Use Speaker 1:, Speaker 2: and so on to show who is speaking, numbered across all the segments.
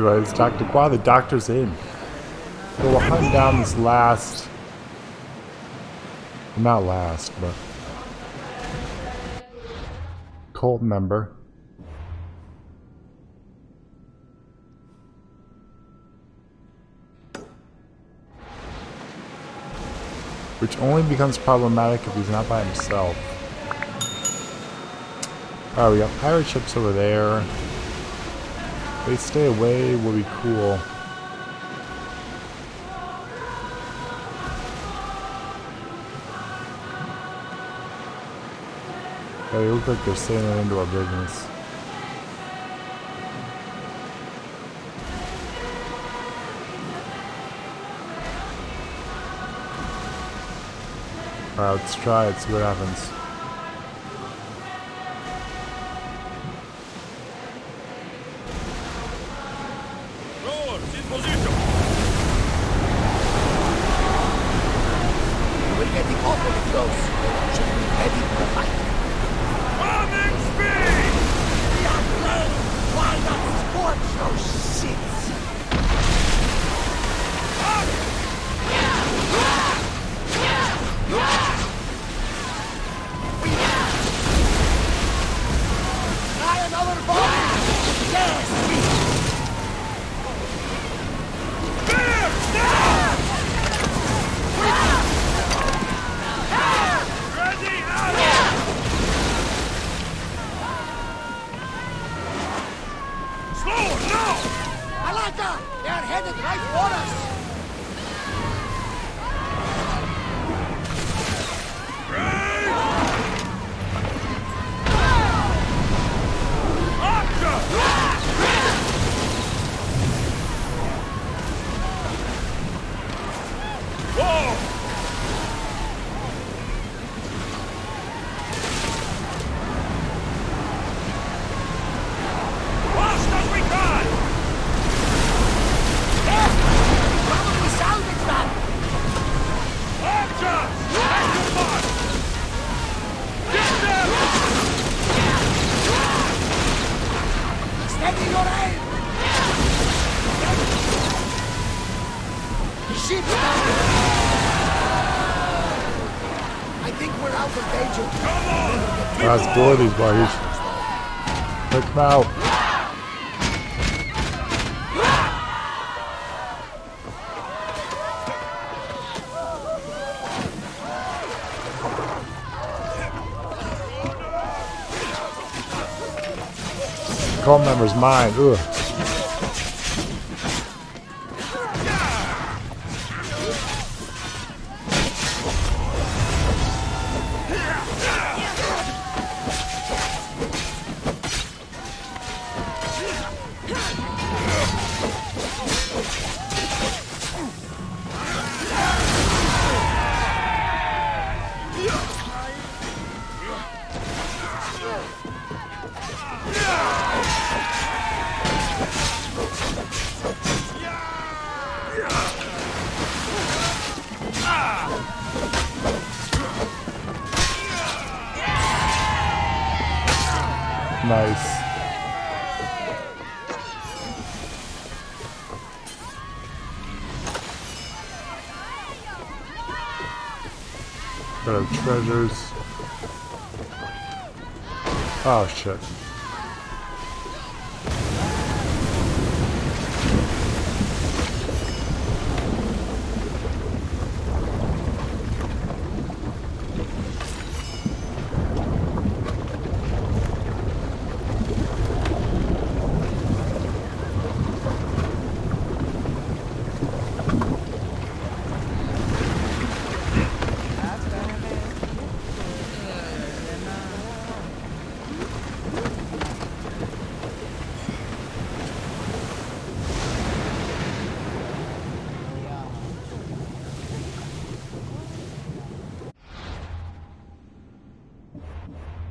Speaker 1: everybody, it's Dr. Quad. The doctor's in. So we'll hunt down this last... Not last, but... cult member. Which only becomes problematic if he's not by himself. Alright, we got pirate ships over there. If they stay away, will be cool. They look like they're sailing into our business. Alright, let's try it, see what happens.
Speaker 2: Rowers in position!
Speaker 3: We're getting awfully close. Should be ready for the fight.
Speaker 2: Running speed!
Speaker 3: We are playing! Why not scorch those shits? Try another volley! Yes!
Speaker 2: There! Now! Ready, out! Slow, now!
Speaker 3: I like that! They are headed right for us!
Speaker 1: Let's door these buddies. Take them out. Cult member's mine. Ugh. Nice. Got our treasures. Oh shit.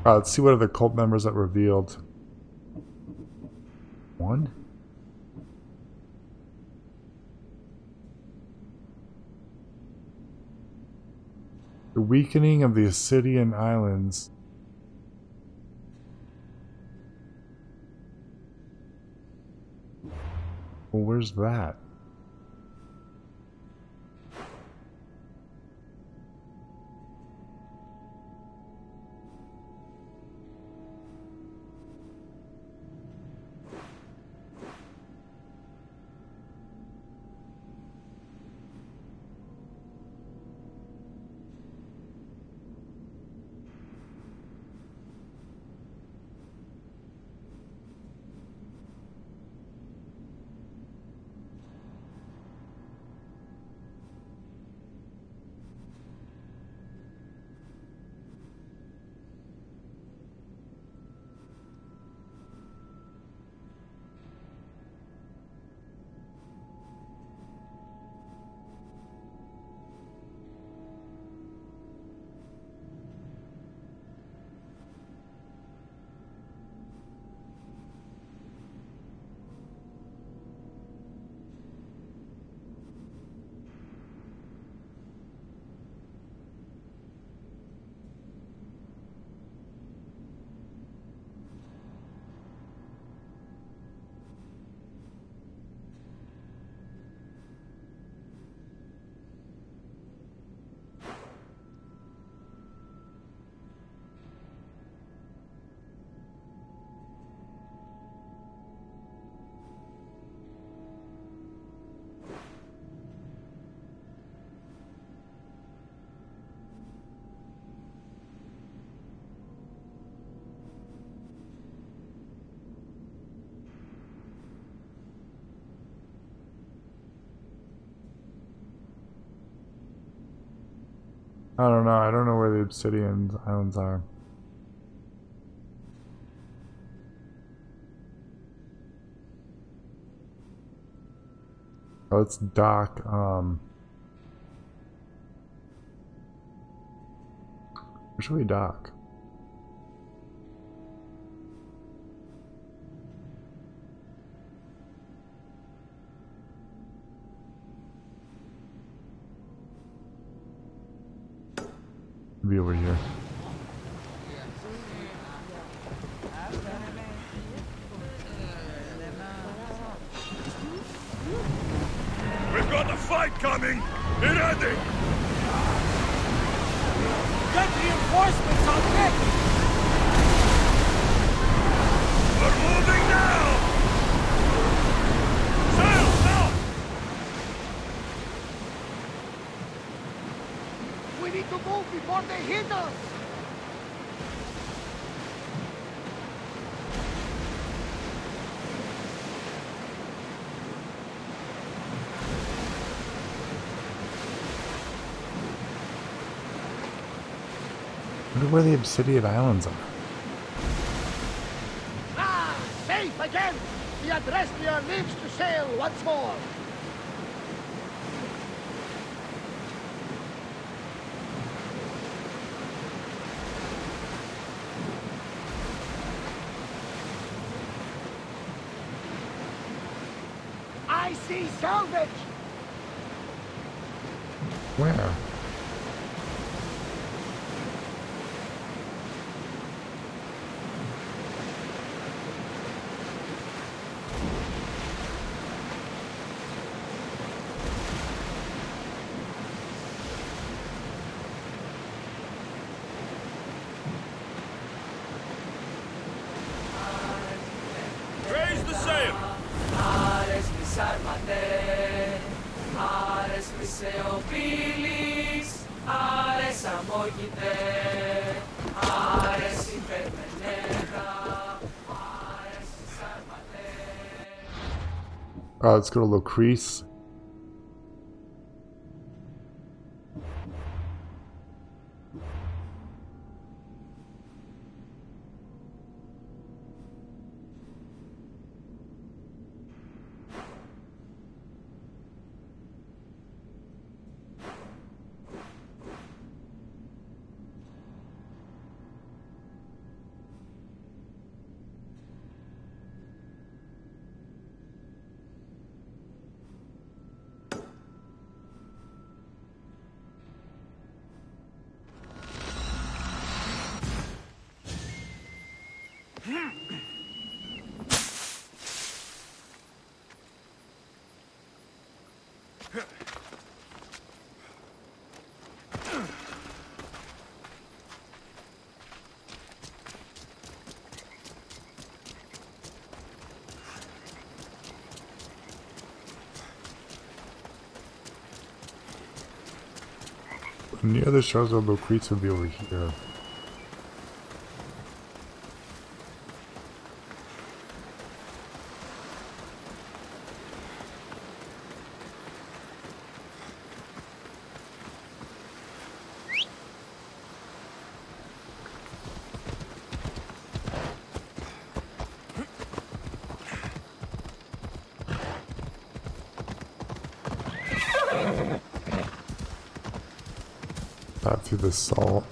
Speaker 1: Let's see what other cult members that revealed. One? The weakening of the Ascidian Islands. Well, where's that? I don't know. I don't know where the Obsidian Islands are. Oh, it's dock. Where should we dock? Be over here.
Speaker 2: We've got a fight coming! Get ready!
Speaker 3: Get reinforcements on deck!
Speaker 2: We're moving now! Sail, now!
Speaker 3: We need to move before they hit us!
Speaker 1: I wonder where the Obsidian Islands are.
Speaker 3: Ah! Safe again! The Adrestia lives to sail once more! I see salvage!
Speaker 1: Where?
Speaker 2: Raise the sail!
Speaker 4: Άρες μης αρματέ, άρες μης εοφίλης, άρες αμόγητε, άρες υπερμενέδα, άρες μης αρματέ.
Speaker 1: Let's go to Lucrece. near the shores of Lucrece would be over here. Back through the salt.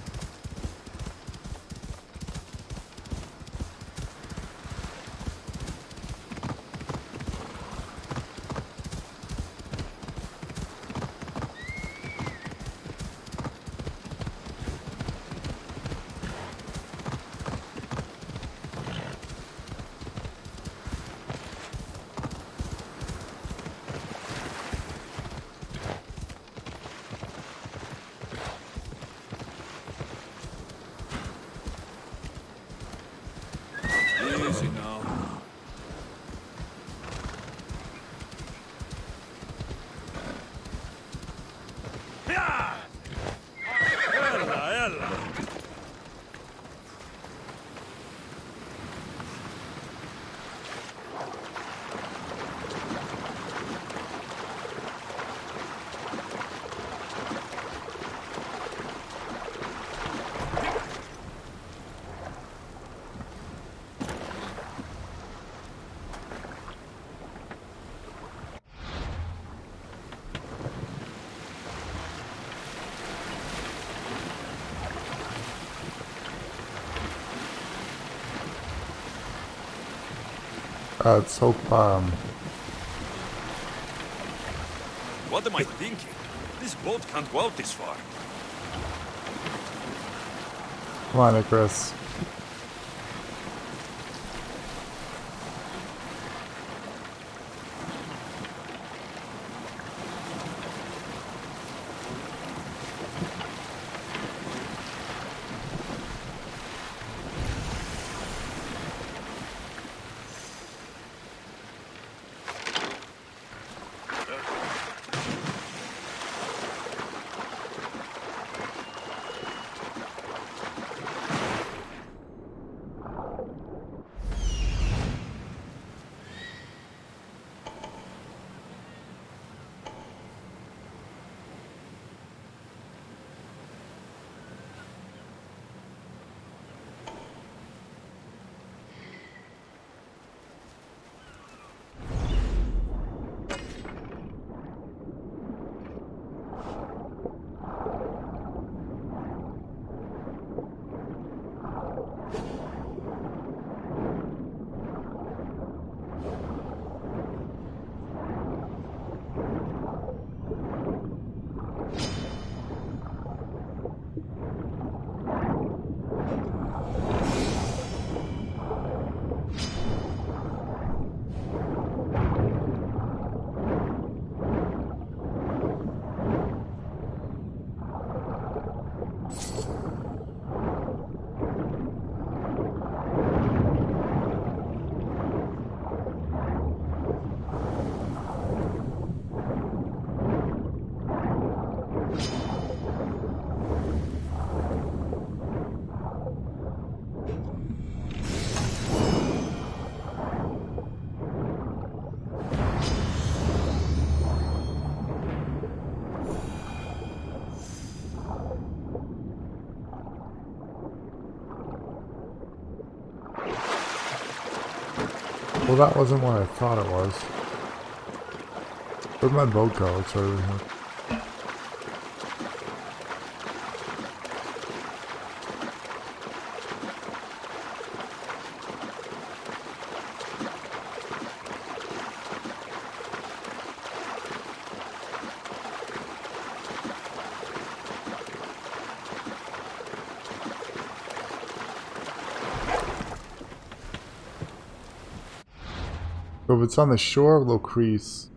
Speaker 2: Easy now. Yeah! Ella, ella.
Speaker 1: Let's hope,
Speaker 2: What am I thinking? This boat can't go out this far.
Speaker 1: come on, Icarus. Well, that wasn't what I thought it was. Where'd my boat go? It's over here. So if it's on the shore of Lucrece,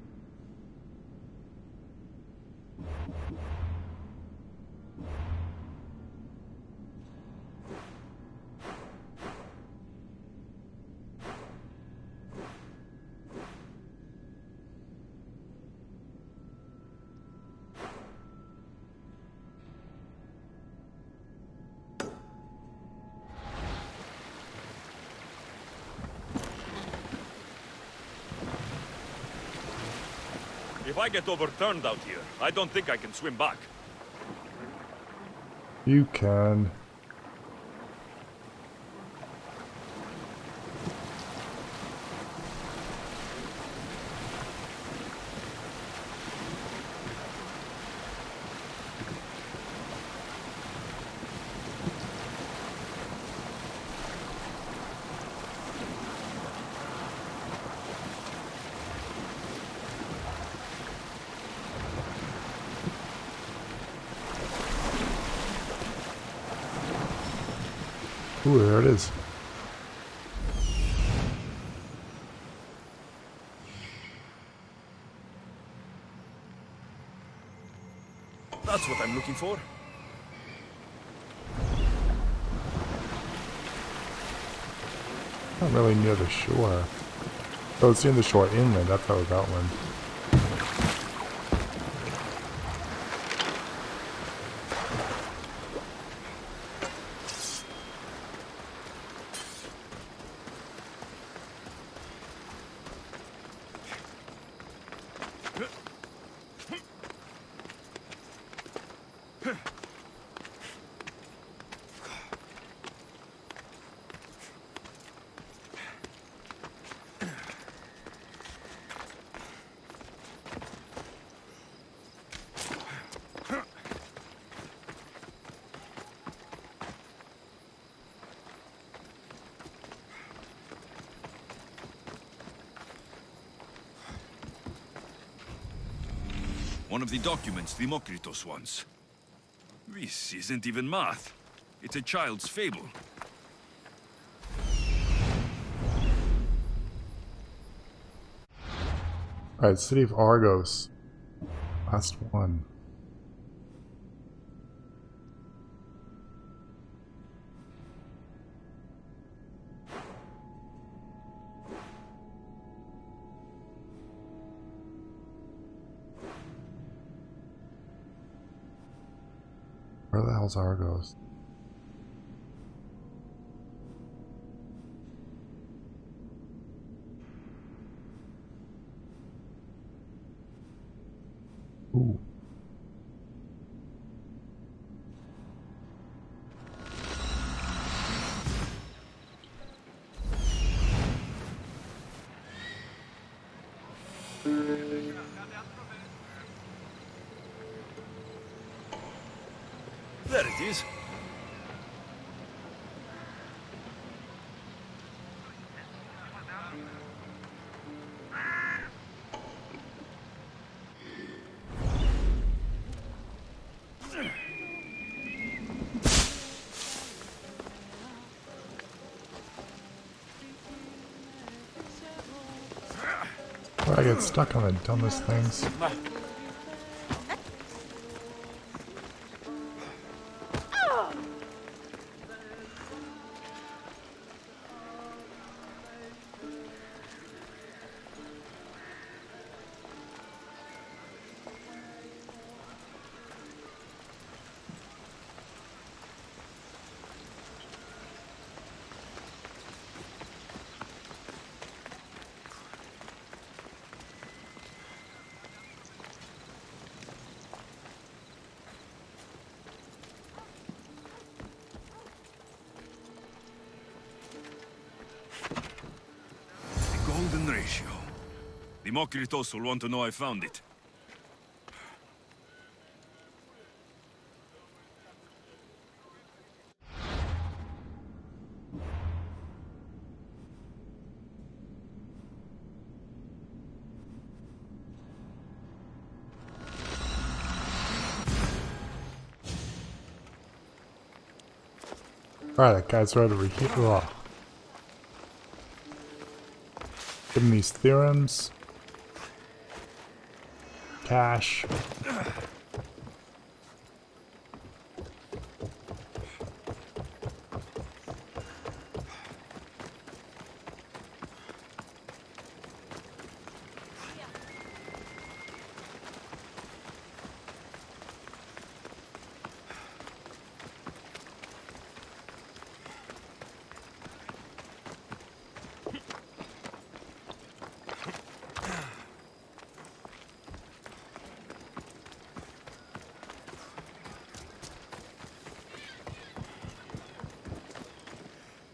Speaker 2: If I get overturned out here, I don't think I can swim back.
Speaker 1: You can. Ooh, there it is.
Speaker 2: That's what I'm looking for.
Speaker 1: Not really near the shore. Oh, it's near the shore inland. That's how it was outland.
Speaker 2: One of the documents Demokritos wants. This isn't even math. It's a child's fable.
Speaker 1: Alright, City of Argos. Last one. Where the hell's Argos? Ooh.
Speaker 2: There it is.
Speaker 1: Where I get stuck on the dumbest things.
Speaker 2: Golden ratio. Demokritos will want to know I found it.
Speaker 1: Alright, that guy's right over here. Ugh. Give him these theorems. Cash.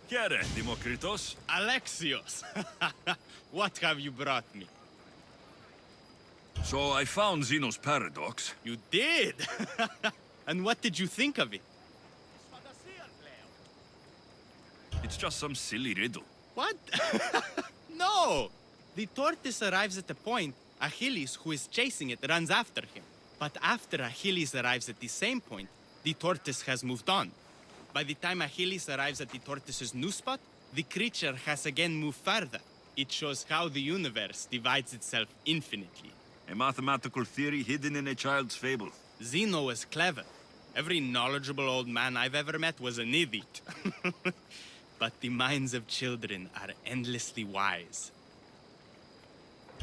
Speaker 2: Kere, Demokritos.
Speaker 5: Alexios! What have you brought me?
Speaker 2: So I found Zeno's paradox.
Speaker 5: You did? And what did you think of it?
Speaker 2: It's just some silly riddle.
Speaker 5: What? No! The tortoise arrives at a point, Achilles, who is chasing it, runs after him. But after Achilles arrives at the same point, the tortoise has moved on. By the time Achilles arrives at the tortoise's new spot, the creature has again moved further. It shows how the universe divides itself infinitely.
Speaker 2: A mathematical theory hidden in a child's fable.
Speaker 5: Zeno was clever. Every knowledgeable old man I've ever met was an idiot. But the minds of children are endlessly wise.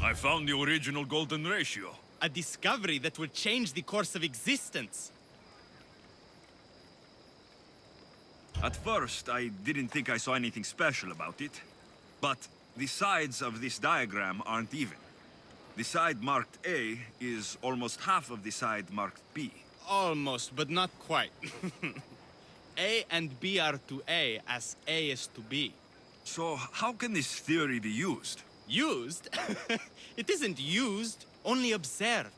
Speaker 2: I found the original golden ratio.
Speaker 5: A discovery that will change the course of existence.
Speaker 2: At first, I didn't think I saw anything special about it. But the sides of this diagram aren't even. The side marked A is almost half of the side marked B.
Speaker 5: Almost, but not quite. A and B are to A as A is to B.
Speaker 2: So how can this theory be used?
Speaker 5: Used? It isn't used, only observed.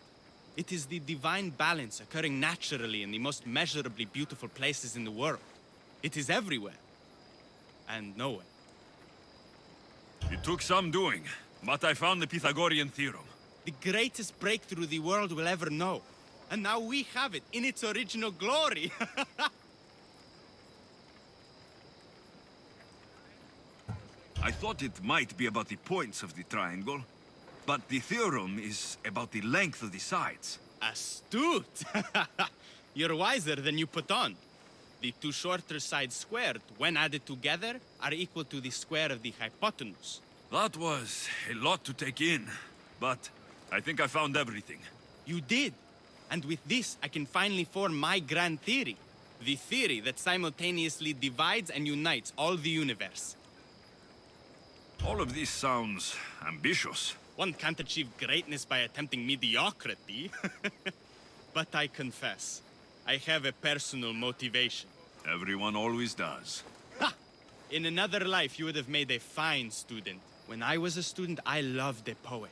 Speaker 5: It is the divine balance occurring naturally in the most measurably beautiful places in the world. It is everywhere. And nowhere.
Speaker 2: It took some doing, but I found the Pythagorean theorem.
Speaker 5: The greatest breakthrough the world will ever know. And now we have it in its original glory.
Speaker 2: I thought it might be about the points of the triangle, but the theorem is about the length of the sides.
Speaker 5: Astute! You're wiser than you put on. The two shorter sides squared, when added together, are equal to the square of the hypotenuse.
Speaker 2: That was a lot to take in, but I think I found everything.
Speaker 5: You did. And with this, I can finally form my grand theory. The theory that simultaneously divides and unites all the universe.
Speaker 2: All of this sounds ambitious.
Speaker 5: One can't achieve greatness by attempting mediocrity. But I confess, I have a personal motivation.
Speaker 2: Everyone always does.
Speaker 5: Ha! In another life, you would have made a fine student. When I was a student, I loved a poet.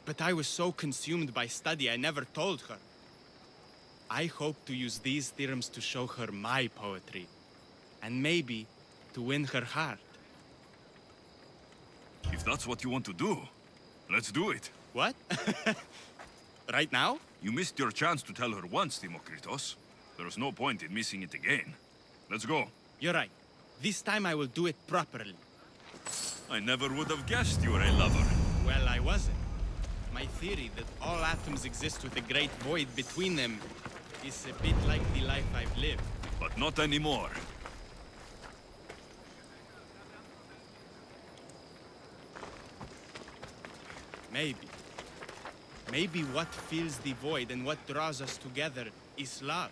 Speaker 5: But I was so consumed by study, I never told her. I hope to use these theorems to show her my poetry. And maybe to win her heart.
Speaker 2: If that's what you want to do, let's do it.
Speaker 5: What? Right now?
Speaker 2: You missed your chance to tell her once, Demokritos. There's no point in missing it again. Let's go.
Speaker 5: You're right. This time I will do it properly.
Speaker 2: I never would have guessed you were a lover.
Speaker 5: Well, I wasn't. My theory that all atoms exist with a great void between them is a bit like the life I've lived.
Speaker 2: But not anymore.
Speaker 5: Maybe. Maybe what fills the void and what draws us together is love.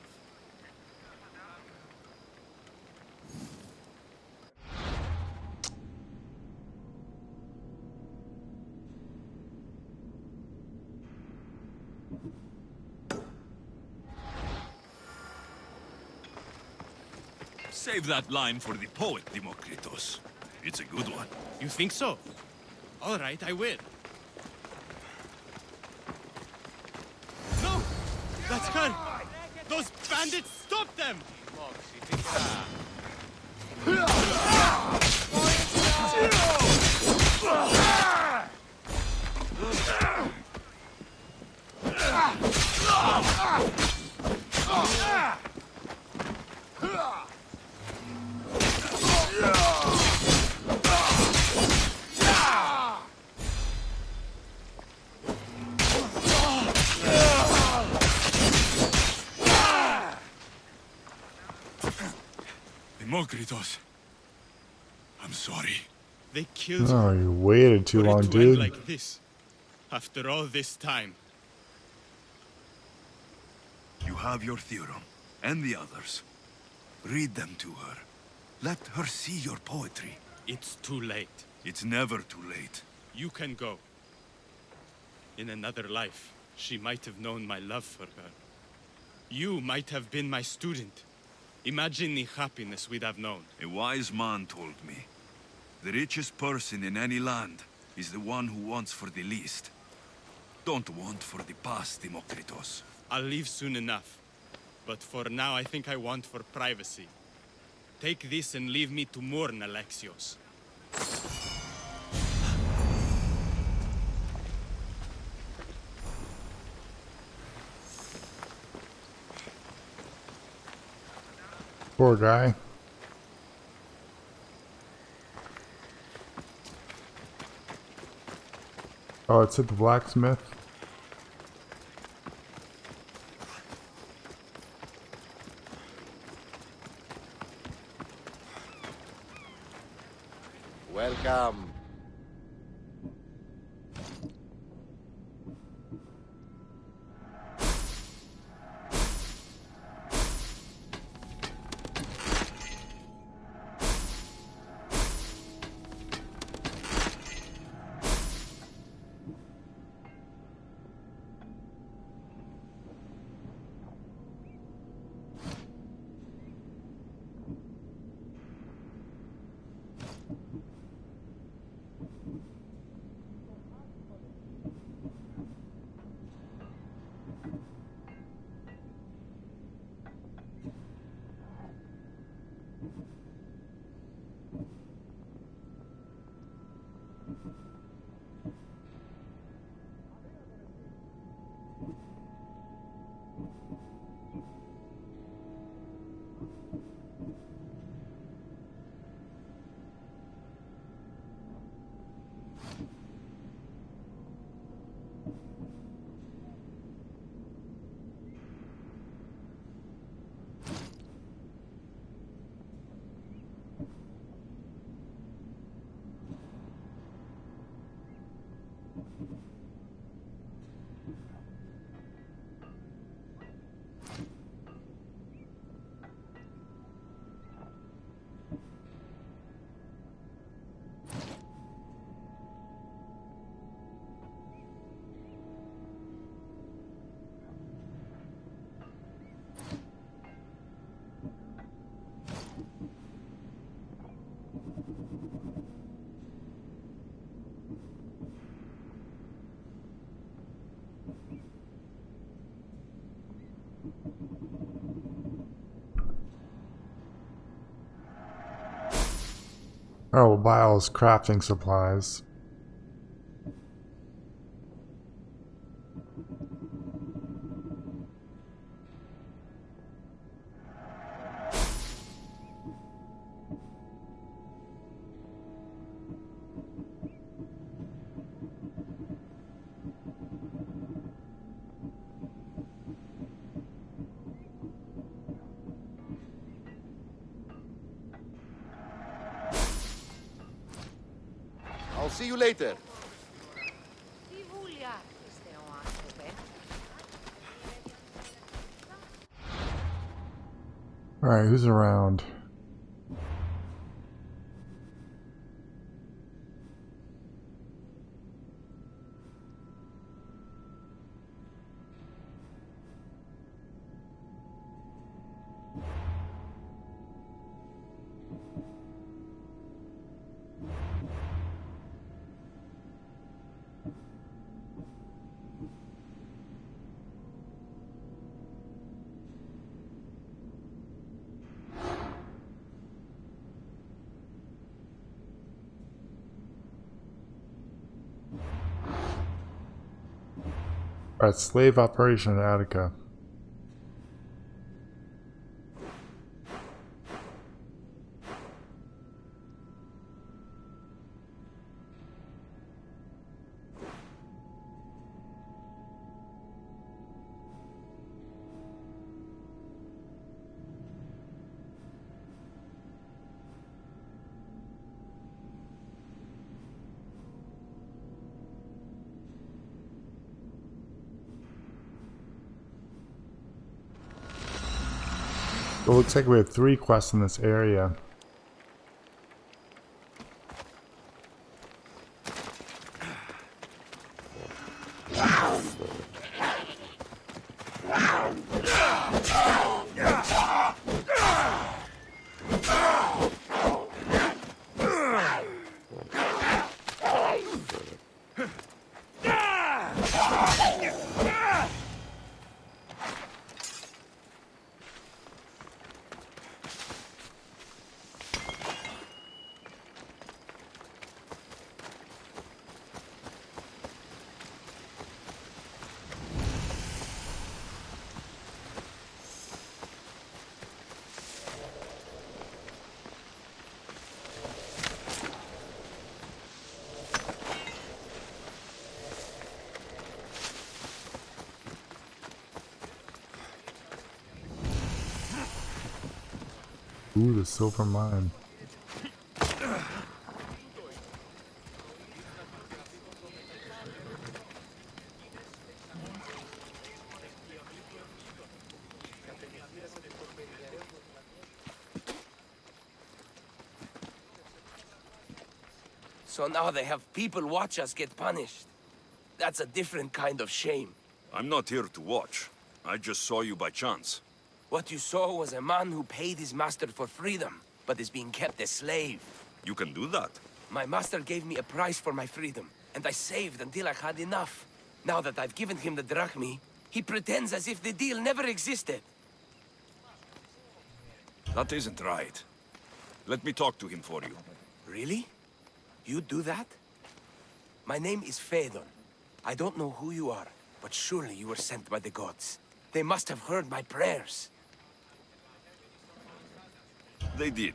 Speaker 2: Save that line for the poet, Demokritos. It's a good one.
Speaker 5: You think so? All right, I will. No! That's her! Those bandits, stop them!
Speaker 2: Demokritos. I'm sorry.
Speaker 5: They killed
Speaker 1: Oh, you waited too
Speaker 5: for
Speaker 1: long,
Speaker 5: it to end
Speaker 1: dude.
Speaker 5: like this. After all this time.
Speaker 2: You have your theorem, and the others. Read them to her. Let her see your poetry.
Speaker 5: It's too late.
Speaker 2: It's never too late.
Speaker 5: You can go. In another life, she might have known my love for her. You might have been my student. Imagine the happiness we'd have known.
Speaker 2: A wise man told me, the richest person in any land is the one who wants for the least. Don't want for the past, Demokritos.
Speaker 5: I'll leave soon enough. But for now, I think I want for privacy. Take this and leave me to mourn, Alexios.
Speaker 1: Poor guy. Oh, it's at the blacksmith.
Speaker 6: Welcome.
Speaker 1: Oh, we'll buy all his crafting supplies.
Speaker 6: I'll see you later.
Speaker 7: Τι βούλια είστε ο άνθρωπε.
Speaker 1: Alright, who's around? Alright, slave operation in Attica. It looks like we have 3 quests in this area. Ooh, the silver mine.
Speaker 3: So now they have people watch us get punished. That's a different kind of shame.
Speaker 2: I'm not here to watch. I just saw you by chance.
Speaker 3: What you saw was a man who paid his master for freedom, but is being kept a slave.
Speaker 2: You can do that.
Speaker 3: My master gave me a price for my freedom, and I saved until I had enough. Now that I've given him the drachmi, he pretends as if the deal never existed.
Speaker 2: That isn't right. Let me talk to him for you.
Speaker 3: Really? You do that? My name is Phaedon. I don't know who you are, but surely you were sent by the gods. They must have heard my prayers.
Speaker 2: They did,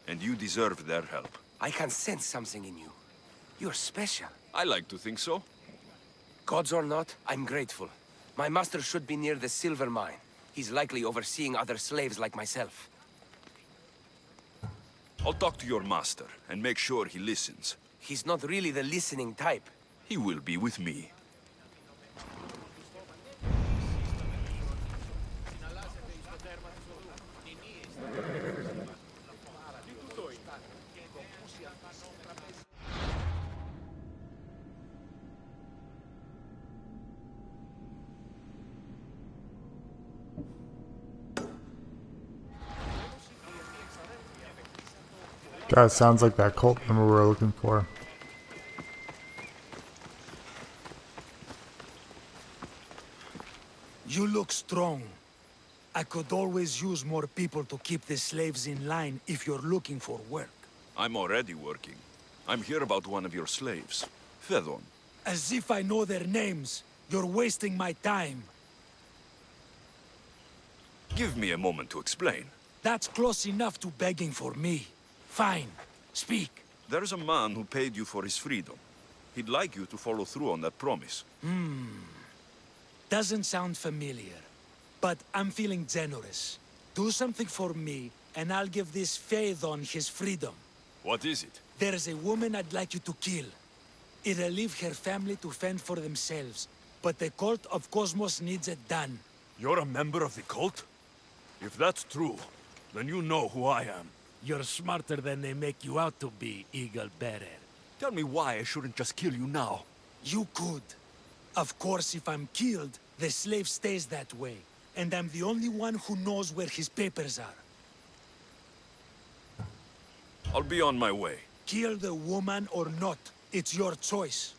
Speaker 2: and you deserve their help.
Speaker 3: I can sense something in you. You're special.
Speaker 2: I like to think so.
Speaker 3: Gods or not, I'm grateful. My master should be near the silver mine. He's likely overseeing other slaves like myself.
Speaker 2: I'll talk to your master and make sure he listens.
Speaker 3: He's not really the listening type.
Speaker 2: He will be with me.
Speaker 1: God, sounds like that cult member we're looking for.
Speaker 8: You look strong. I could always use more people to keep the slaves in line if you're looking for work.
Speaker 2: I'm already working. I'm here about one of your slaves, Phaedon.
Speaker 8: As if I know their names. You're wasting my time.
Speaker 2: Give me a moment to explain.
Speaker 8: That's close enough to begging for me. Fine. Speak.
Speaker 2: There's a man who paid you for his freedom. He'd like you to follow through on that promise.
Speaker 8: Doesn't sound familiar. But I'm feeling generous. Do something for me, and I'll give this Phaedon his freedom.
Speaker 2: What is it?
Speaker 8: There's a woman I'd like you to kill. It'll leave her family to fend for themselves. But the cult of Cosmos needs it done.
Speaker 9: You're a member of the cult? If that's true, then you know who I am.
Speaker 8: You're smarter than they make you out to be, Eagle Bearer.
Speaker 9: Tell me why I shouldn't just kill you now.
Speaker 8: You could. Of course, if I'm killed, the slave stays that way. And I'm the only one who knows where his papers are.
Speaker 2: I'll be on my way.
Speaker 8: Kill the woman or not, it's your choice.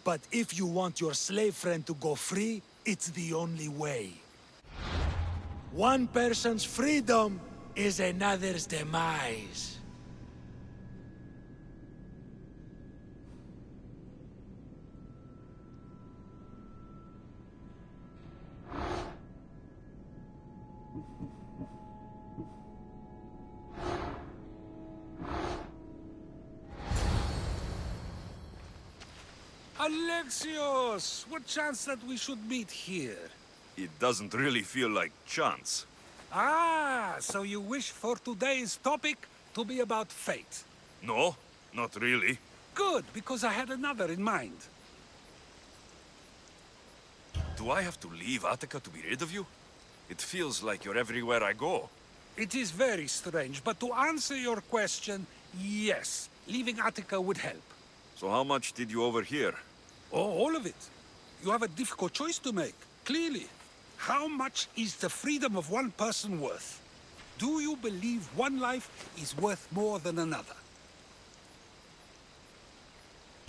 Speaker 8: But if you want your slave friend to go free, it's the only way. One person's freedom is another's demise.
Speaker 10: Alexios! What chance that we should meet here?
Speaker 2: It doesn't really feel like chance.
Speaker 10: Ah, so you wish for today's topic to be about fate.
Speaker 2: No, not really.
Speaker 10: Good, because I had another in mind.
Speaker 2: Do I have to leave Attica to be rid of you? It feels like you're everywhere I go.
Speaker 10: It is very strange, but to answer your question, yes, leaving Attica would help.
Speaker 2: So how much did you overhear?
Speaker 10: Oh, all of it. You have a difficult choice to make, clearly. How much is the freedom of one person worth? Do you believe one life is worth more than another?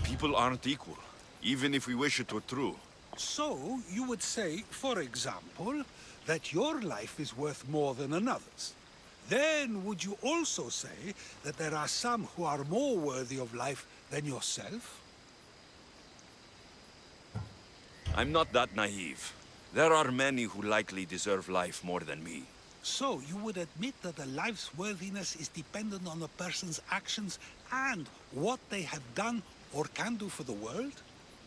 Speaker 2: People aren't equal, even if we wish it were true.
Speaker 10: So, you would say, for example, that your life is worth more than another's. Then, would you also say that there are some who are more worthy of life than yourself?
Speaker 2: I'm not that naive. There are many who likely deserve life more than me.
Speaker 10: So, you would admit that a life's worthiness is dependent on a person's actions and what they have done or can do for the world?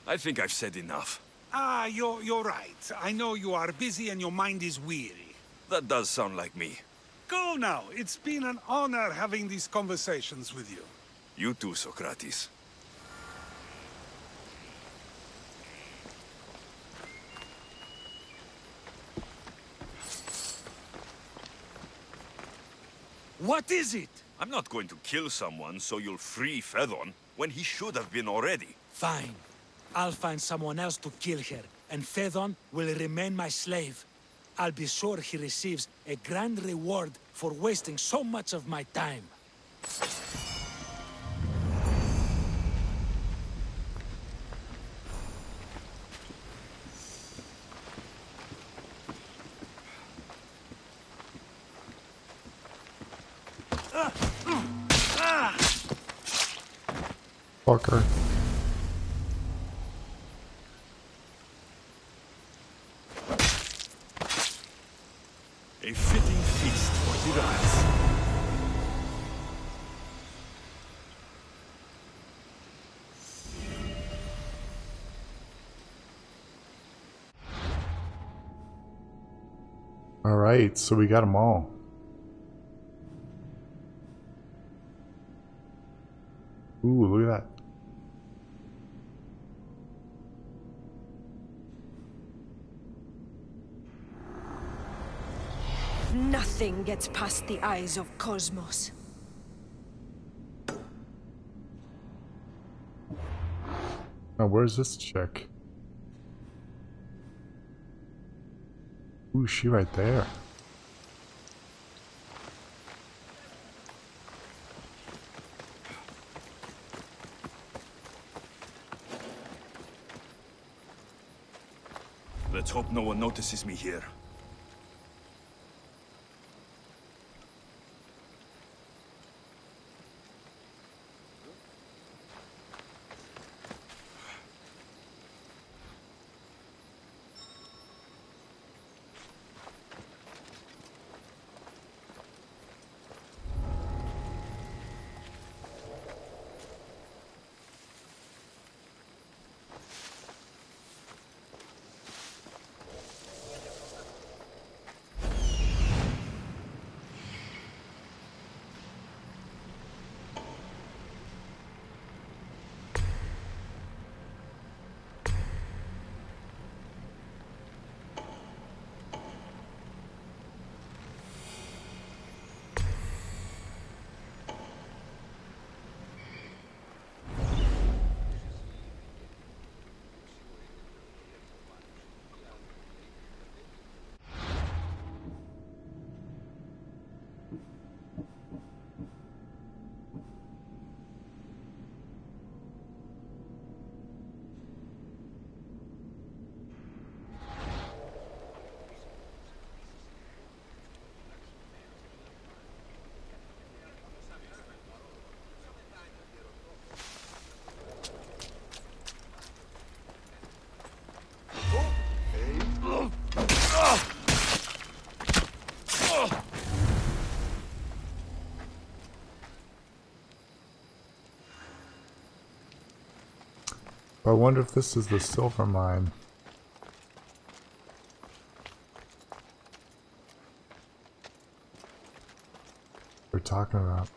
Speaker 2: I think I've said enough.
Speaker 10: Ah, you're right. I know you are busy and your mind is weary.
Speaker 2: That does sound like me.
Speaker 10: Go now. It's been an honor having these conversations with you.
Speaker 9: You too, Socrates.
Speaker 8: What is it?
Speaker 2: I'm not going to kill someone so you'll free Fedon when he should have been already.
Speaker 8: Fine. I'll find someone else to kill her, and Fedon will remain my slave. I'll be sure he receives a grand reward for wasting so much of my time.
Speaker 1: Fucker.
Speaker 9: A fitting feast for the rats.
Speaker 1: Alright, so we got them all. Ooh, look at that.
Speaker 11: Nothing gets past the eyes of Cosmos.
Speaker 1: Now, where's this chick? Ooh, she right there.
Speaker 9: Let's hope no one notices me here.
Speaker 1: I wonder if this is the silver mine. We're talking about.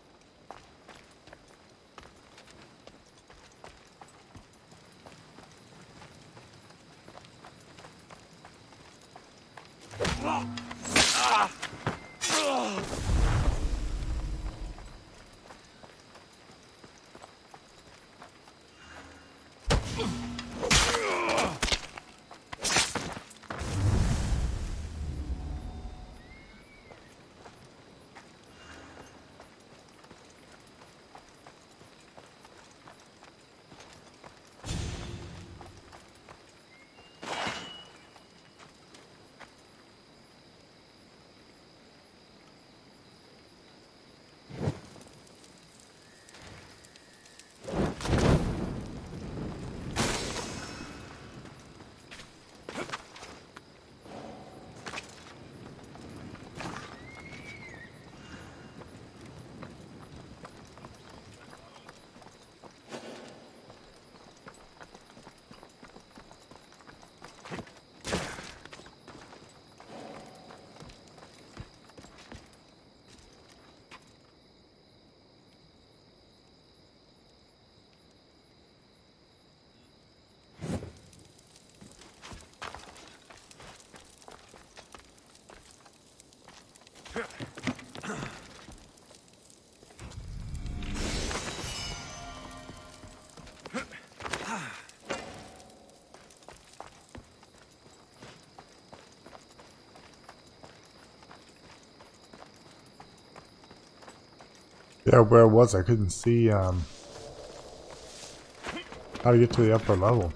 Speaker 1: Yeah, where it was, I couldn't see how to get to the upper level.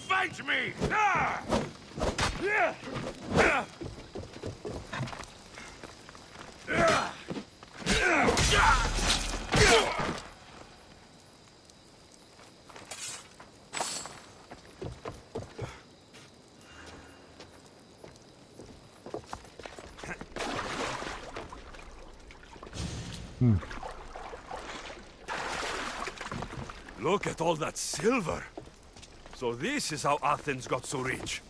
Speaker 9: Fight me! Ah! Yeah! Yeah! Look at all that silver. So this is how Athens got so rich.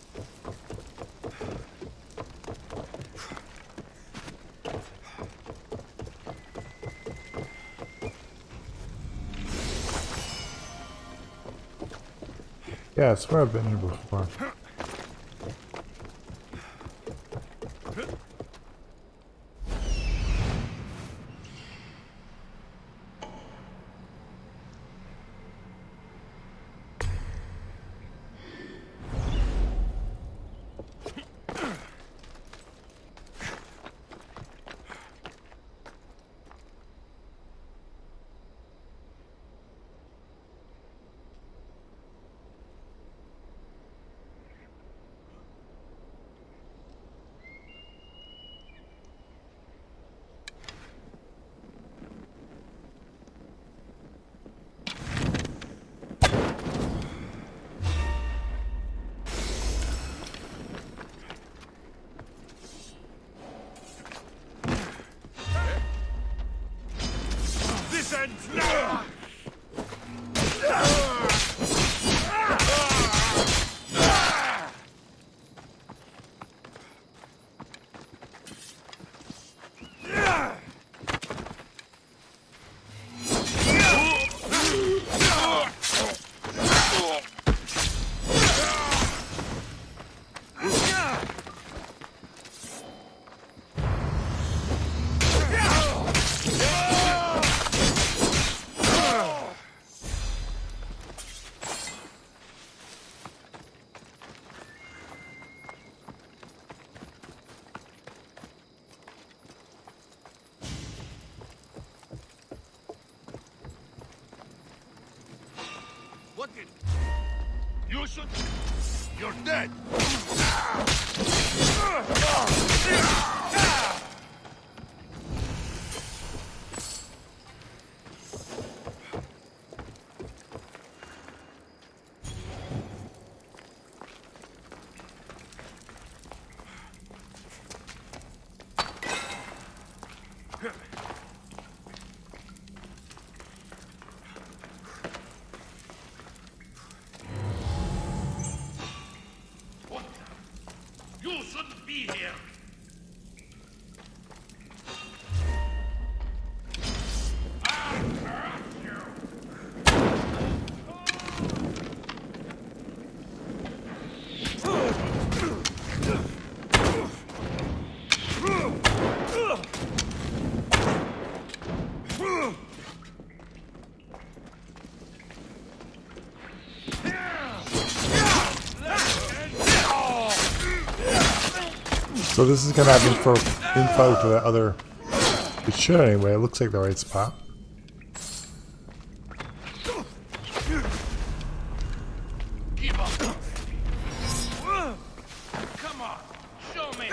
Speaker 1: Yeah, I swear I've been here before.
Speaker 9: This ends now!
Speaker 6: What did... You should... You're dead!
Speaker 9: You shouldn't be here!
Speaker 1: So this is gonna have info to the other. It should anyway. It looks like the right spot.
Speaker 9: Give up! Come on, show me!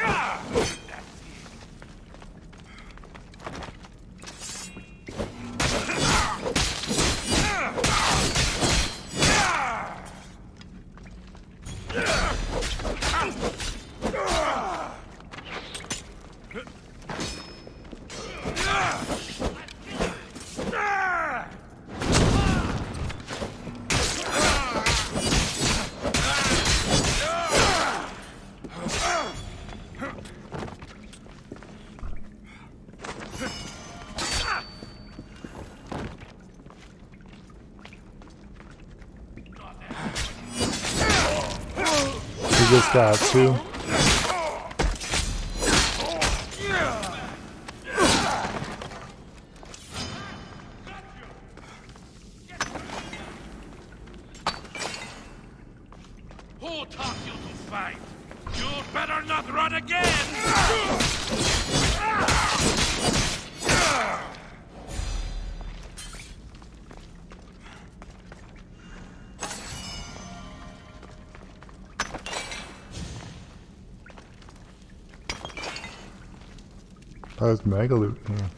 Speaker 1: We just got 2.
Speaker 6: Who taught you to fight? You'd better not run again!
Speaker 1: Oh, there's mega loot here.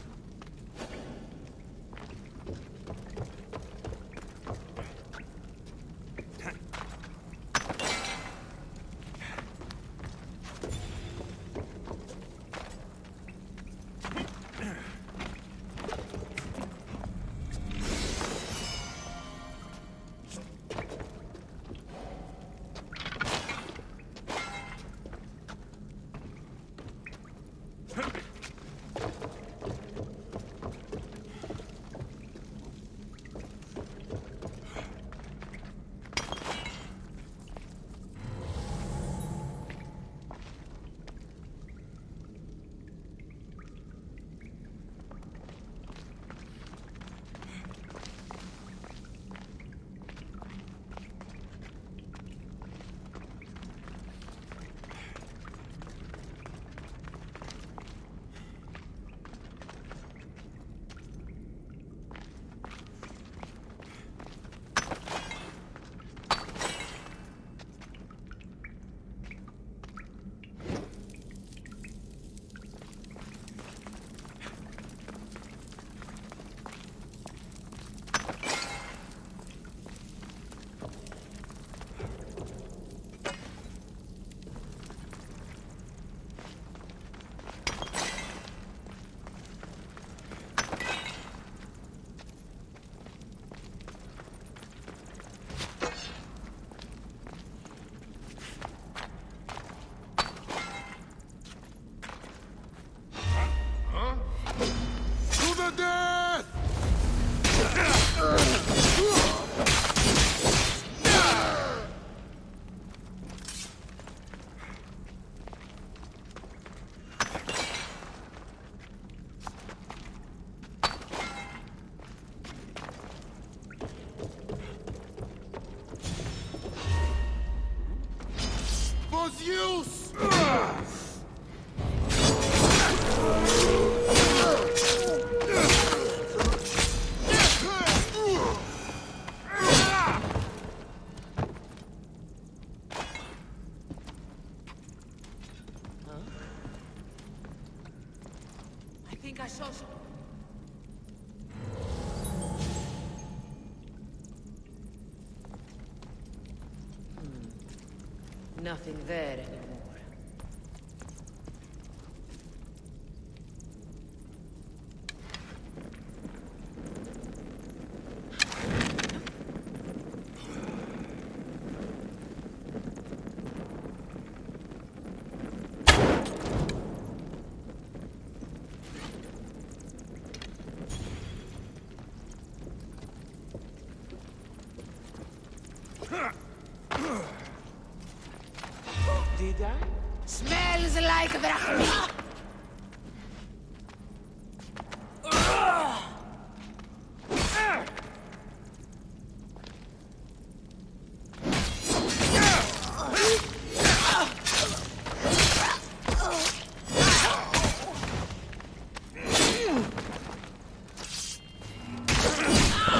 Speaker 6: Use!
Speaker 7: I think I saw some. Nothing there anymore.
Speaker 3: Did I?
Speaker 7: Smells like drachma.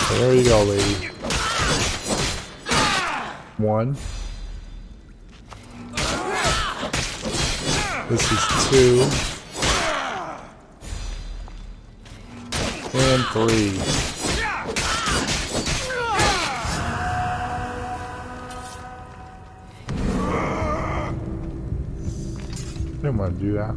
Speaker 1: There you go, lady. 1. This is 2. And 3. I didn't want to do that.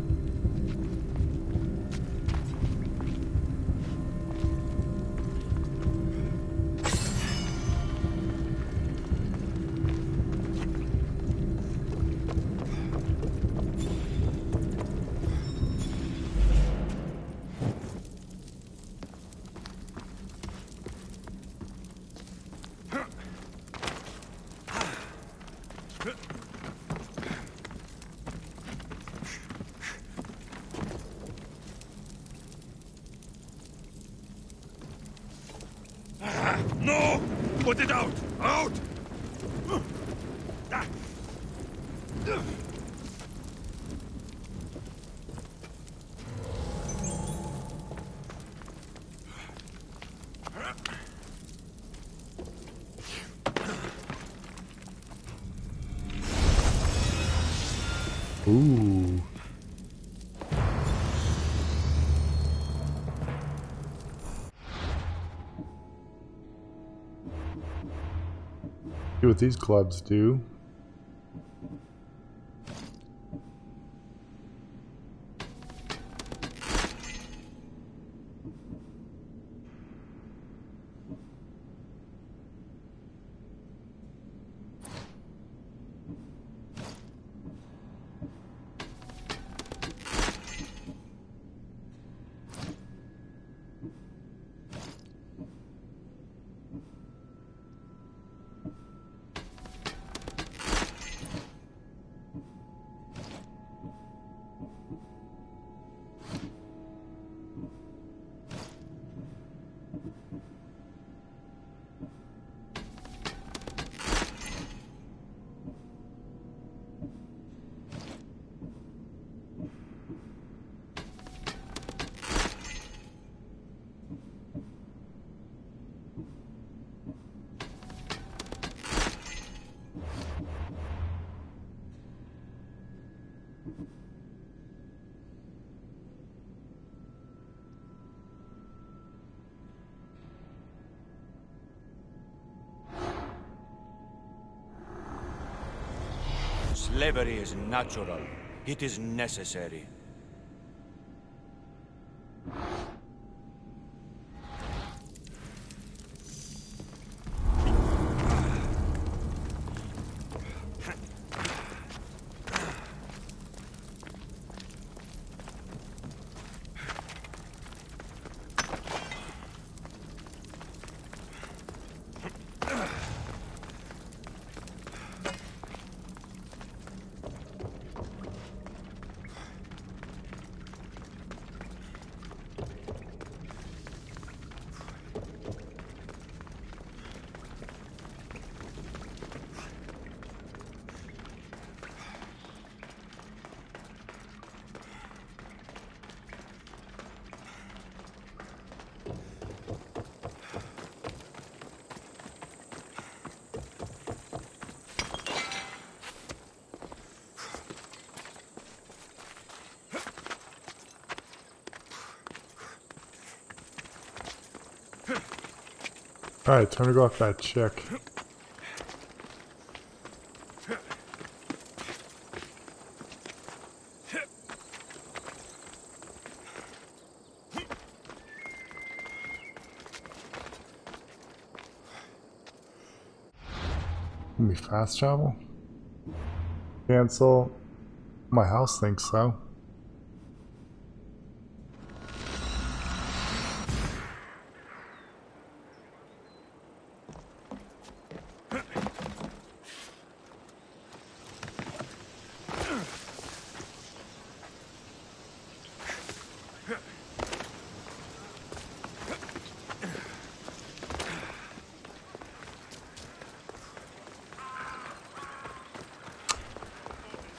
Speaker 9: Put it out! Out!
Speaker 1: Ooh. See what these gloves do.
Speaker 12: Slavery is natural. It is necessary.
Speaker 1: Alright, time to go off that chick. Can we fast travel? Cancel. My house thinks so.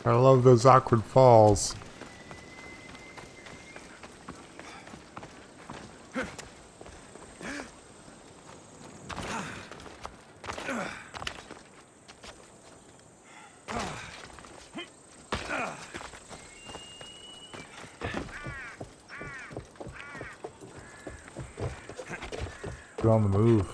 Speaker 1: I love those awkward falls. Get on the move.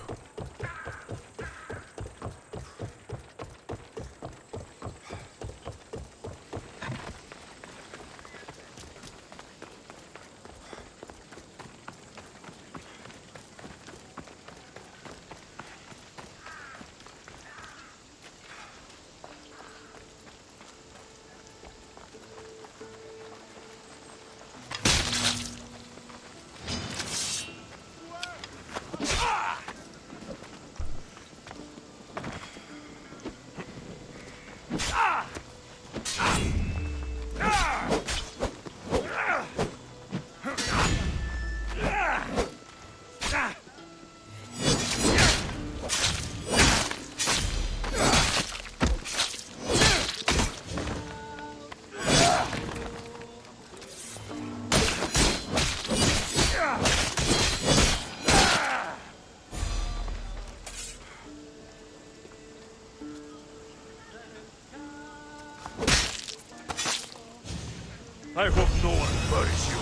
Speaker 9: will perish you.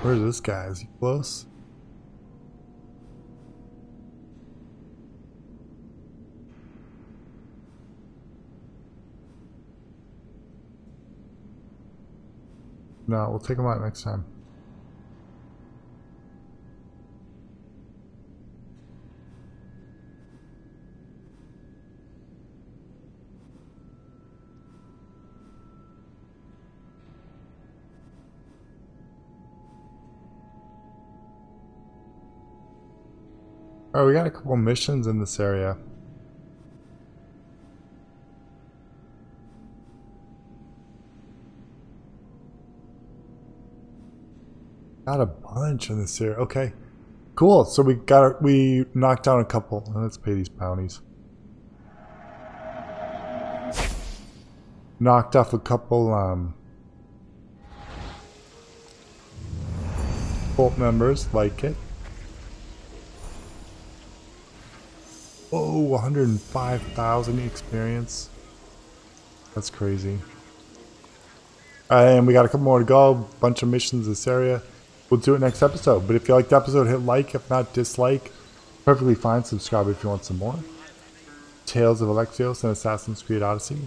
Speaker 1: Where's this guy? Is he close? No, we'll take him out next time. Alright, we got a couple missions in this area. Got a bunch in this area. Okay. Cool. So we knocked down a couple. Let's pay these bounties. Knocked off a couple cult members, like it. Oh, 105,000 experience. That's crazy. And we got a couple more to go. Bunch of missions in this area. We'll do it next episode. But if you liked the episode, hit like. If not, dislike. Perfectly fine. Subscribe if you want some more. Tales of Alexios and Assassin's Creed Odyssey.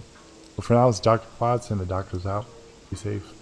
Speaker 1: But for now, it's Dr. Quads and the doctor's out. Be safe.